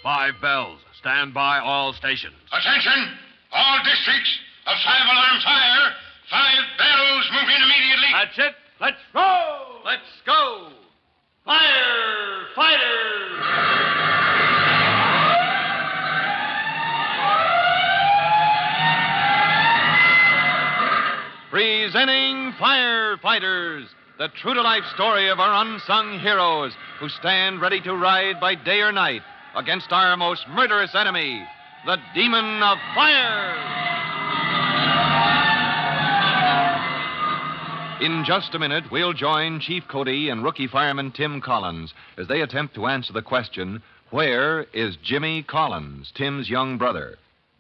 5 bells. Stand by all stations. Attention! All districts. A 5-alarm fire. 5 bells moving immediately. That's it. Let's roll. Let's go. Firefighters! Presenting Firefighters, the true-to-life story of our unsung heroes who stand ready to ride by day or night against our most murderous enemy, the Demon of Fire. In just a minute, we'll join Chief Cody and rookie fireman Tim Collins as they attempt to answer the question, where is Jimmy Collins, Tim's young brother?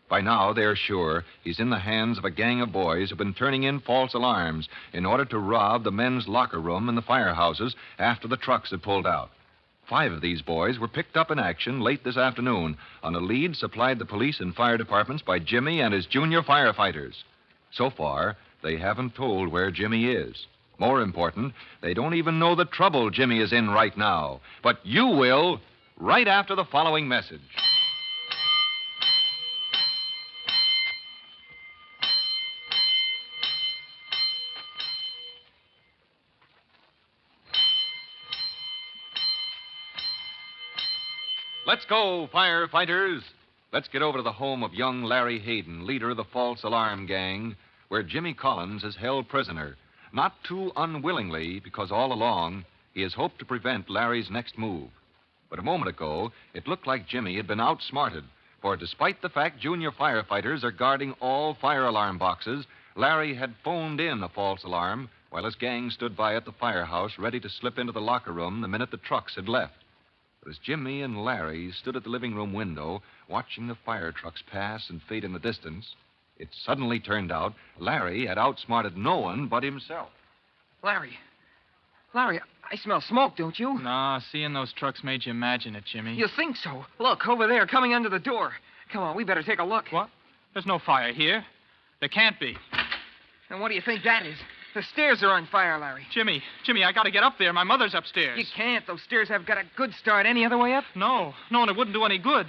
By now, they're sure he's in the hands of a gang of boys who've been turning in false alarms in order to rob the men's locker room in the firehouses after the trucks had pulled out. 5 of these boys were picked up in action late this afternoon on a lead supplied the police and fire departments by Jimmy and his junior firefighters. So far, they haven't told where Jimmy is. More important, they don't even know the trouble Jimmy is in right now. But you will right after the following message. Let's go, firefighters. Let's get over to the home of young Larry Hayden, leader of the false alarm gang, where Jimmy Collins is held prisoner. Not too unwillingly, because all along he has hoped to prevent Larry's next move. But a moment ago, it looked like Jimmy had been outsmarted, for despite the fact junior firefighters are guarding all fire alarm boxes, Larry had phoned in a false alarm while his gang stood by at the firehouse ready to slip into the locker room the minute the trucks had left. But as Jimmy and Larry stood at the living room window, watching the fire trucks pass and fade in the distance, it suddenly turned out Larry had outsmarted no one but himself. Larry, I smell smoke, don't you? No, seeing those trucks made you imagine it, Jimmy. You think so? Look, over there, coming under the door. Come on, we better take a look. What? There's no fire here. There can't be. And what do you think that is? The stairs are on fire, Larry. Jimmy, I gotta get up there. My mother's upstairs. You can't. Those stairs have got a good start. Any other way up? No, and it wouldn't do any good.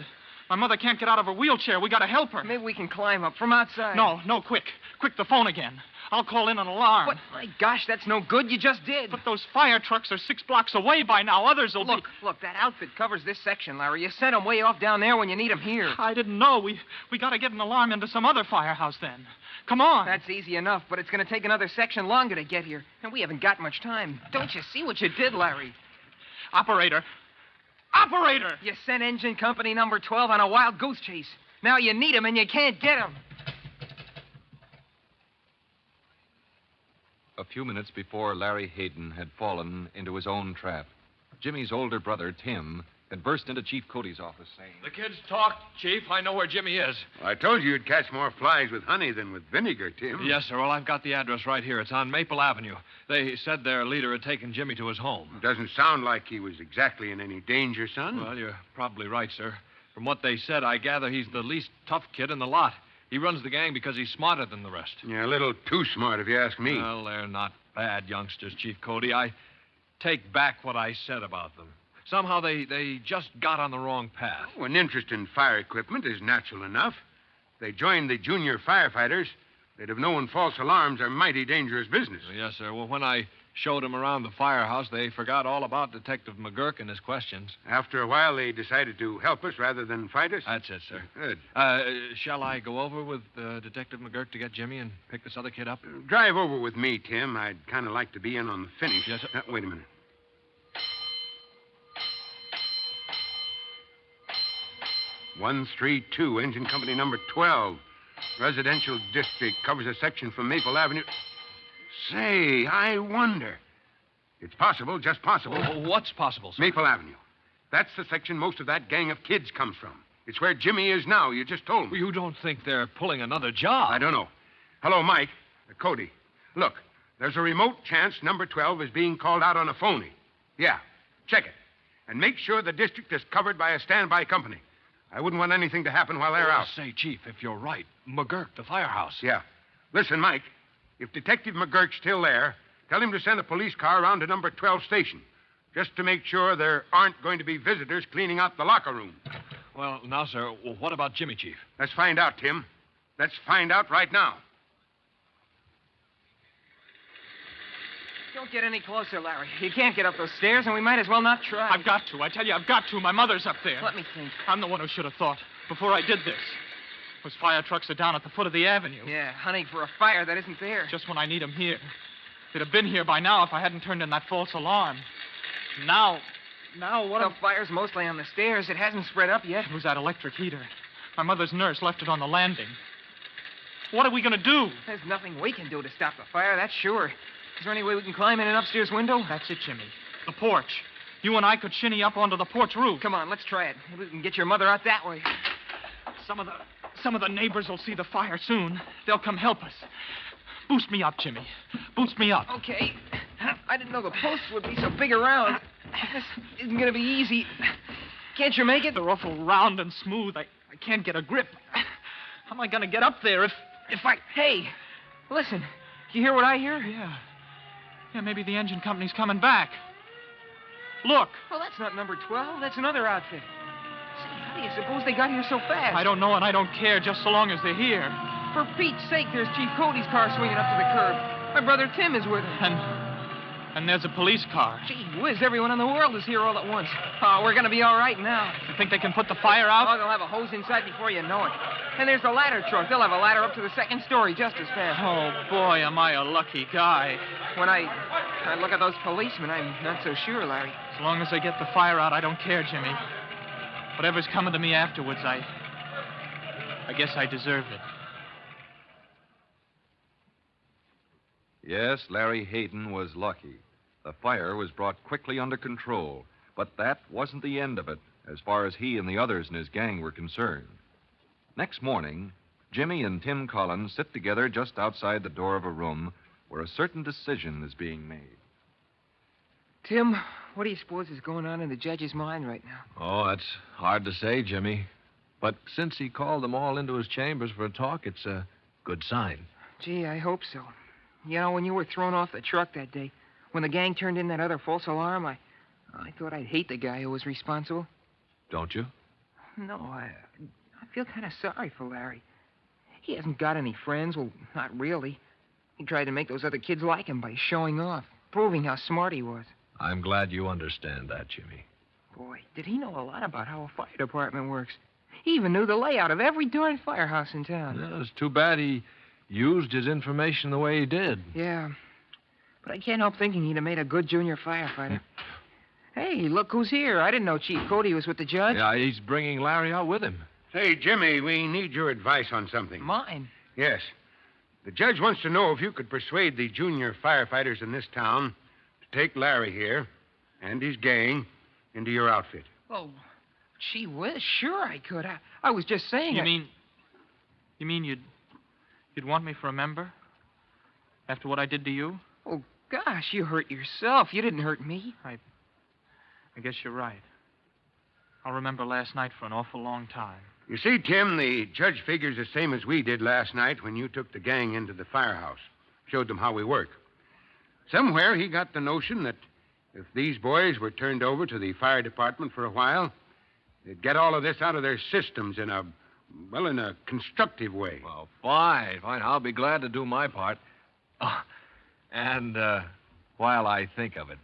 My mother can't get out of her wheelchair. We gotta help her. Maybe we can climb up from outside. No, quick. Quick, the phone again. I'll call in an alarm. What? My gosh, that's no good. You just did. But those fire trucks are 6 blocks away by now. Others will be... Look, that outfit covers this section, Larry. You sent them way off down there when you need them here. I didn't know. We gotta get an alarm into some other firehouse then. Come on. That's easy enough, but it's going to take another section longer to get here. And we haven't got much time. Don't you see what you did, Larry? Operator! You sent engine company number 12 on a wild goose chase. Now you need him and you can't get him. A few minutes before Larry Hayden had fallen into his own trap, Jimmy's older brother, Tim, had burst into Chief Cody's office saying... The kids talked, Chief. I know where Jimmy is. I told you you'd catch more flies with honey than with vinegar, Tim. Yes, sir. Well, I've got the address right here. It's on Maple Avenue. They said their leader had taken Jimmy to his home. Doesn't sound like he was exactly in any danger, son. Well, you're probably right, sir. From what they said, I gather he's the least tough kid in the lot. He runs the gang because he's smarter than the rest. Yeah, a little too smart, if you ask me. Well, they're not bad youngsters, Chief Cody. I take back what I said about them. Somehow they just got on the wrong path. Oh, an interest in fire equipment is natural enough. They joined the junior firefighters. They'd have known false alarms are mighty dangerous business. Yes, sir. Well, when I showed them around the firehouse, they forgot all about Detective McGurk and his questions. After a while, they decided to help us rather than fight us? That's it, sir. Good. Shall I go over with Detective McGurk to get Jimmy and pick this other kid up? Drive over with me, Tim. I'd kind of like to be in on the finish. Yes, sir. Wait a minute. (132), engine company number 12. Residential district covers a section from Maple Avenue. Say, I wonder. It's possible, just possible. Oh, what's possible, sir? Maple Avenue. That's the section most of that gang of kids comes from. It's where Jimmy is now. You just told me. You don't think they're pulling another job? I don't know. Hello, Mike. Cody. Look, there's a remote chance number 12 is being called out on a phony. Yeah, check it. And make sure the district is covered by a standby company. I wouldn't want anything to happen while they're out. Say, Chief, if you're right, McGurk, the firehouse. Yeah. Listen, Mike, if Detective McGurk's still there, tell him to send a police car around to number 12 station, just to make sure there aren't going to be visitors cleaning out the locker room. Well, now, sir, what about Jimmy, Chief? Let's find out, Tim. Let's find out right now. Don't get any closer, Larry. You can't get up those stairs, and we might as well not try. I've got to. I tell you, I've got to. My mother's up there. Let me think. I'm the one who should have thought before I did this. Those fire trucks are down at the foot of the avenue. Yeah, hunting for a fire that isn't there. Just when I need them here. They'd have been here by now if I hadn't turned in that false alarm. Now what? The fire's mostly on the stairs. It hasn't spread up yet. It was that electric heater. My mother's nurse left it on the landing. What are we going to do? There's nothing we can do to stop the fire, that's sure. Is there any way we can climb in an upstairs window? That's it, Jimmy. The porch. You and I could shinny up onto the porch roof. Come on, let's try it. Maybe we can get your mother out that way. Some of the neighbors will see the fire soon. They'll come help us. Boost me up, Jimmy. Boost me up. Okay. I didn't know the posts would be so big around. This isn't going to be easy. Can't you make it? They're awful round and smooth. I can't get a grip. How am I going to get up there if I... Hey, listen. You hear what I hear? Yeah. Yeah, maybe the engine company's coming back. Look. Well, that's not number 12. That's another outfit. Say, how do you suppose they got here so fast? I don't know, and I don't care, just so long as they're here. For Pete's sake, there's Chief Cody's car swinging up to the curb. My brother Tim is with him. And there's a police car. Gee whiz, everyone in the world is here all at once. Oh, we're going to be all right now. You think they can put the fire out? Oh, they'll have a hose inside before you know it. And there's the ladder truck. They'll have a ladder up to the second story just as fast. Oh, boy, am I a lucky guy. When I look at those policemen, I'm not so sure, Larry. As long as they get the fire out, I don't care, Jimmy. Whatever's coming to me afterwards, I guess I deserve it. Yes, Larry Hayden was lucky. The fire was brought quickly under control, but that wasn't the end of it, as far as he and the others in his gang were concerned. Next morning, Jimmy and Tim Collins sit together just outside the door of a room where a certain decision is being made. Tim, what do you suppose is going on in the judge's mind right now? Oh, that's hard to say, Jimmy. But since he called them all into his chambers for a talk, it's a good sign. Gee, I hope so. You know, when you were thrown off the truck that day, when the gang turned in that other false alarm, I thought I'd hate the guy who was responsible. Don't you? No, I feel kind of sorry for Larry. He hasn't got any friends. Well, not really. He tried to make those other kids like him by showing off, proving how smart he was. I'm glad you understand that, Jimmy. Boy, did he know a lot about how a fire department works. He even knew the layout of every darn firehouse in town. Yeah, it's too bad he used his information the way he did. Yeah. But I can't help thinking he'd have made a good junior firefighter. Hey, look who's here. I didn't know Chief Cody was with the judge. Yeah, he's bringing Larry out with him. Say, Jimmy, we need your advice on something. Mine? Yes. The judge wants to know if you could persuade the junior firefighters in this town to take Larry here and his gang into your outfit. Well, gee whiz, sure I could. I was just saying... You mean you'd want me for a member? After what I did to you? Oh, gosh, you hurt yourself. You didn't hurt me. I guess you're right. I'll remember last night for an awful long time. You see, Tim, the judge figures the same as we did last night when you took the gang into the firehouse, showed them how we work. Somewhere he got the notion that if these boys were turned over to the fire department for a while, they'd get all of this out of their systems in a constructive way. Well, fine. I'll be glad to do my part. Oh, and while I think of it,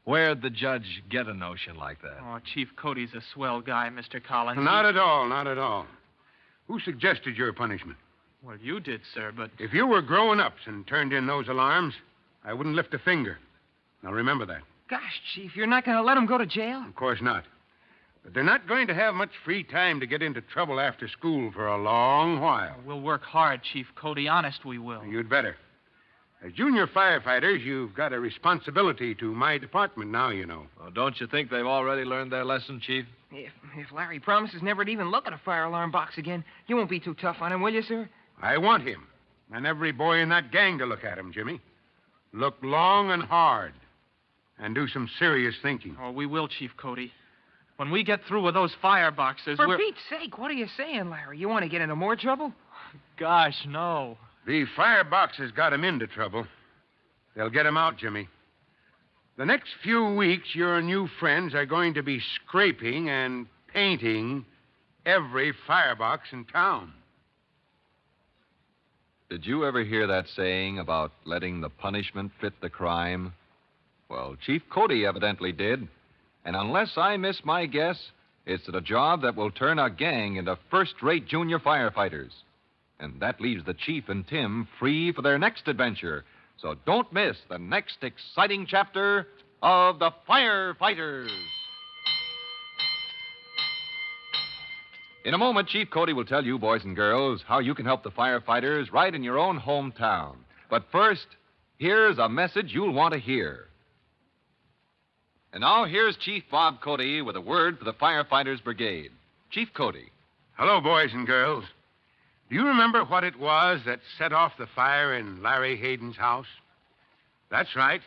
where'd the judge get a notion like that? Oh, Chief Cody's a swell guy, Mr. Collins. Not at all, not at all. Who suggested your punishment? Well, you did, sir, but... If you were grown-ups and turned in those alarms, I wouldn't lift a finger. Now, remember that. Gosh, Chief, you're not going to let him go to jail? Of course not. But they're not going to have much free time to get into trouble after school for a long while. We'll work hard, Chief Cody. Honest, we will. You'd better. As junior firefighters, you've got a responsibility to my department now, you know. Well, don't you think they've already learned their lesson, Chief? If Larry promises never to even look at a fire alarm box again, you won't be too tough on him, will you, sir? I want him, and every boy in that gang to look at him, Jimmy. Look long and hard, and do some serious thinking. Oh, we will, Chief Cody. When we get through with those fire boxes, For Pete's sake, what are you saying, Larry? You want to get into more trouble? Gosh, no. The fireboxes got him into trouble. They'll get him out, Jimmy. The next few weeks, your new friends are going to be scraping and painting every firebox in town. Did you ever hear that saying about letting the punishment fit the crime? Well, Chief Cody evidently did. And unless I miss my guess, it's at a job that will turn a gang into first-rate junior firefighters. And that leaves the Chief and Tim free for their next adventure. So don't miss the next exciting chapter of the Firefighters. In a moment, Chief Cody will tell you, boys and girls, how you can help the firefighters right in your own hometown. But first, here's a message you'll want to hear. And now, here's Chief Bob Cody with a word for the Firefighters Brigade. Chief Cody. Hello, boys and girls. Do you remember what it was that set off the fire in Larry Hayden's house? That's right.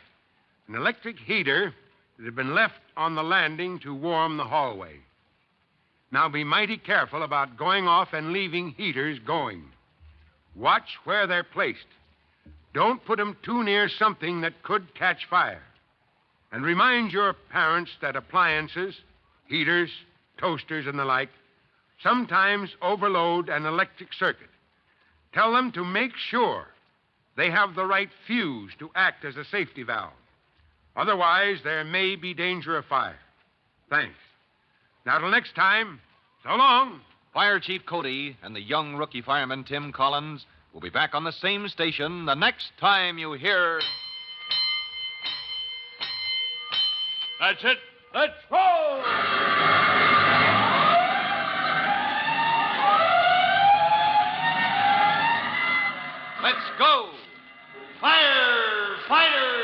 An electric heater that had been left on the landing to warm the hallway. Now be mighty careful about going off and leaving heaters going. Watch where they're placed. Don't put them too near something that could catch fire. And remind your parents that appliances, heaters, toasters, and the like, sometimes overload an electric circuit. Tell them to make sure they have the right fuse to act as a safety valve. Otherwise, there may be danger of fire. Thanks. Now, till next time, so long. Fire Chief Cody and the young rookie fireman Tim Collins will be back on the same station the next time you hear... That's it. Let's roll! Let's go! Firefighters!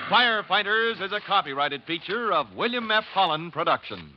Firefighters is a copyrighted feature of William F. Holland Productions.